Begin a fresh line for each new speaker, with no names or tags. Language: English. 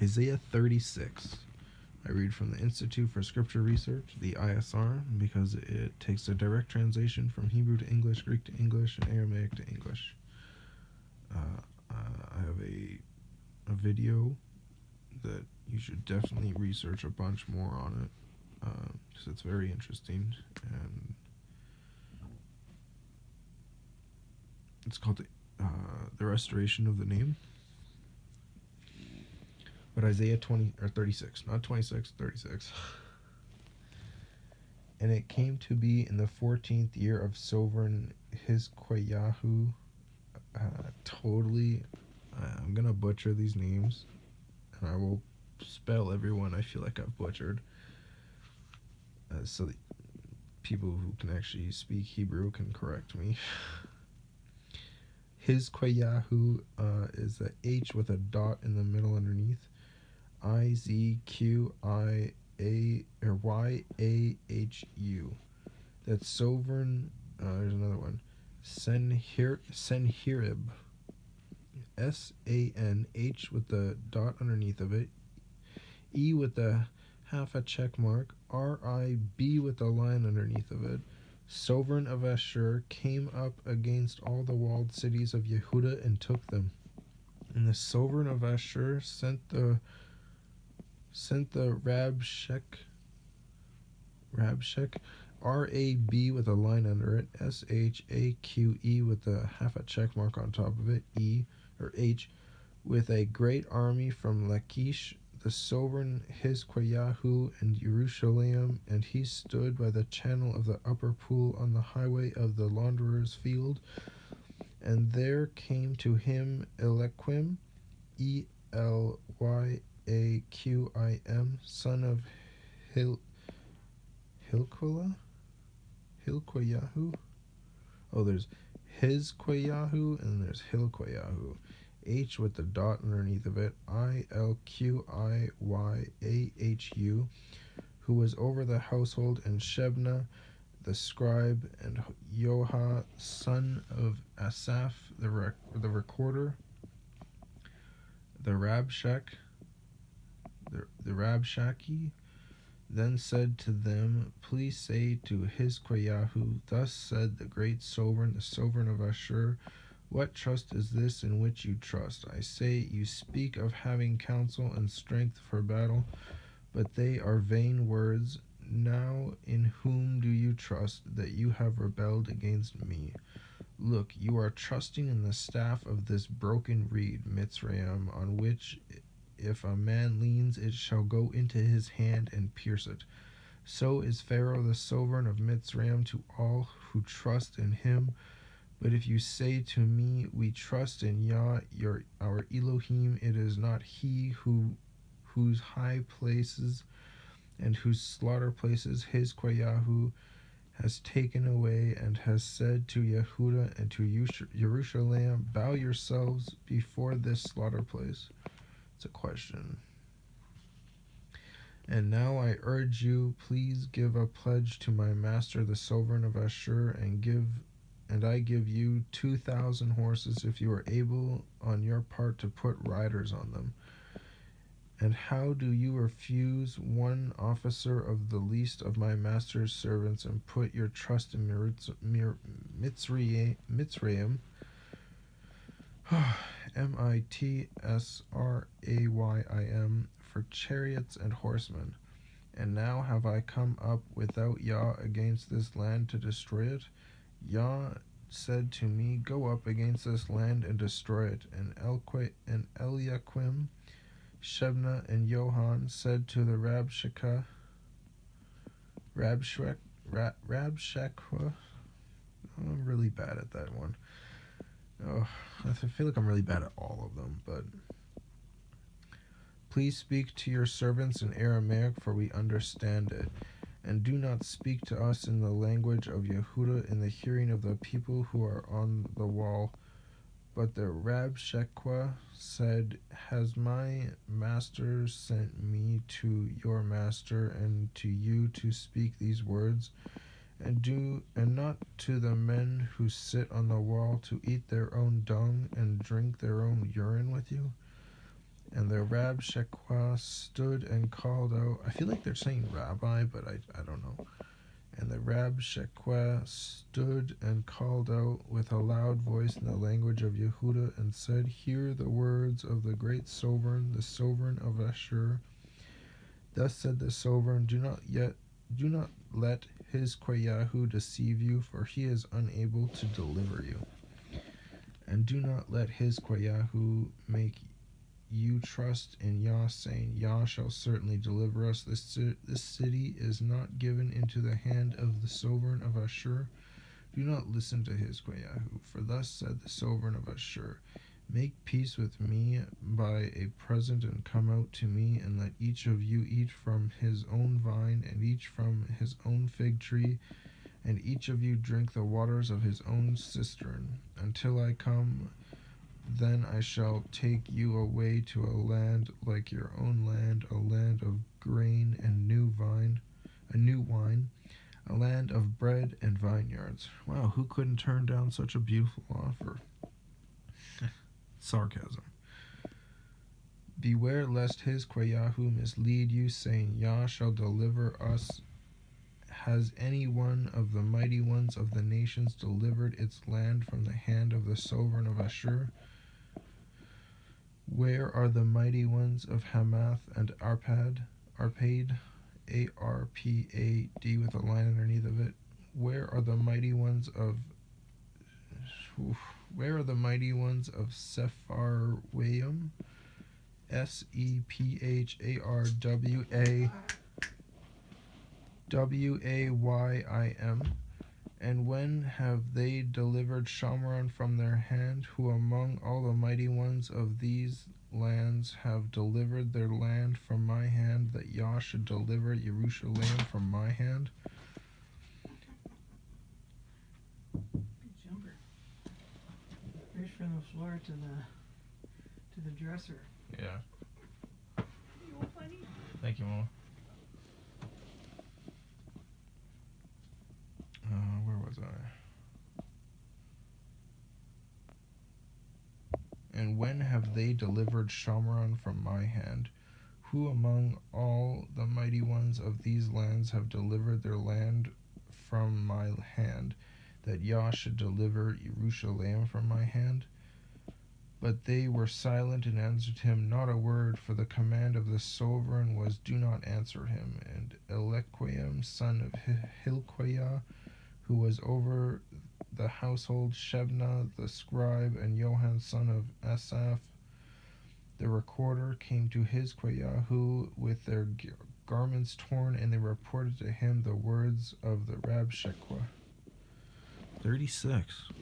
Isaiah 36. I read from the Institute for Scripture Research, the ISR, because it takes a direct translation from Hebrew to English, Greek to English, and Aramaic to English. I have a video that you should definitely research a bunch more on it, because it's very interesting, and it's called the Restoration of the Name. But Isaiah 36, not 26, 36. And it came to be in the 14th year of sovereign Hizkiyahu. I'm gonna butcher these names, and I will spell everyone I feel like I've butchered, so that people who can actually speak Hebrew can correct me. Hizkiyahu is a H with a dot in the middle underneath. Izqiyahu. That's sovereign. There's another one. Senherib. SANH with the dot underneath of it. E with the half a check mark. RIB with the line underneath of it. Sovereign of Ashur came up against all the walled cities of Yehuda and took them. And the sovereign of Ashur sent the Rabshakeh, RAB with a line under it, SHAQE with a half a check mark on top of it, E or H, with a great army from Lachish, the sovereign Hizkiyahu and Jerusalem, and he stood by the channel of the upper pool on the highway of the launderer's field. And there came to him Eliakim, Elyaqim, son of Hilkiyahu. Oh, there's Hizkiyahu and there's Hilkiyahu. H with the dot underneath of it. Ilqiyahu, who was over the household, and Shebna, the scribe, and Yoha, son of Asaph, the recorder. The Rabshakeh then said to them, please say to Hizkiyahu, thus said the great sovereign, the sovereign of Ashur, what trust is this in which you trust? I say, you speak of having counsel and strength for battle, but they are vain words. Now in whom do you trust that you have rebelled against me? Look, you are trusting in the staff of this broken reed, Mitzrayim, on which if a man leans, it shall go into his hand and pierce it. So is Pharaoh the sovereign of Mitzrayim to all who trust in him. But if you say to me, we trust in Yah, our Elohim, it is not he whose high places and whose slaughter places Hizkiyahu has taken away, and has said to Yehuda and to Jerusalem, bow yourselves before this slaughter place. It's a question. And now I urge you, please give a pledge to my master, the sovereign of Ashur, and I give you 2,000 horses if you are able on your part to put riders on them. And how do you refuse one officer of the least of my master's servants and put your trust in Mitzrayim? Mitsraym, for chariots and horsemen. And now have I come up without Yah against this land to destroy it? Yah said to me, go up against this land and destroy it. And Eliakim, Shebna, and Yohan said to the Rabshakeh, I'm really bad at that one. Oh, I feel like I'm really bad at all of them, but please speak to your servants in Aramaic, for we understand it, and do not speak to us in the language of Yehuda in the hearing of the people who are on the wall. But the Rabshakeh said, has my master sent me to your master and to you to speak these words, and not to the men who sit on the wall to eat their own dung and drink their own urine with you? And And the Rabshakeh stood and called out. I feel like they're saying rabbi, but I don't know. And the Rabshakeh stood and called out with a loud voice in the language of Yehuda and said, Hear the words of the great sovereign, the sovereign of Ashur. Thus said the sovereign, do not let Hizkiyahu deceive you, for he is unable to deliver you. And do not let Hizkiyahu make you trust in Yah, saying, Yah shall certainly deliver us. This city is not given into the hand of the sovereign of Ashur. Do not listen to Hizkiyahu, for thus said the sovereign of Ashur, Make peace with me by a present and come out to me, and let each of you eat from his own vine, and each from his own fig tree, and each of you drink the waters of his own cistern, until I come. Then I shall take you away to a land like your own land, a land of grain and new wine, a land of bread and vineyards. Wow, who couldn't turn down such a beautiful offer? Sarcasm. Beware lest Hizkiyahu mislead you, saying, Yah shall deliver us. Has any one of the mighty ones of the nations delivered its land from the hand of the sovereign of Ashur? Where are the mighty ones of Hamath and Arpad, A-R-P-A-D with a line underneath of it? Where are the mighty ones of Sepharwaim, Sepharwaym? And when have they delivered Shomron from their hand, who among all the mighty ones of these lands have delivered their land from my hand, that Yah should deliver Jerusalem from my hand?
Good jumper. Right from the floor to the dresser.
Yeah.
You all funny?
Thank you, Mama. Where was I? And when have they delivered Shomron from my hand? Who among all the mighty ones of these lands have delivered their land from my hand, that Yah should deliver Jerusalem from my hand? But they were silent and answered him not a word, for the command of the sovereign was, Do not answer him. And Eliakim, son of Hilkiah, who was over the household, Shebna the scribe, and Johan, son of Asaph, the recorder, came to Hizkiyahu with their garments torn, and they reported to him the words of the Rabshakeh. 36.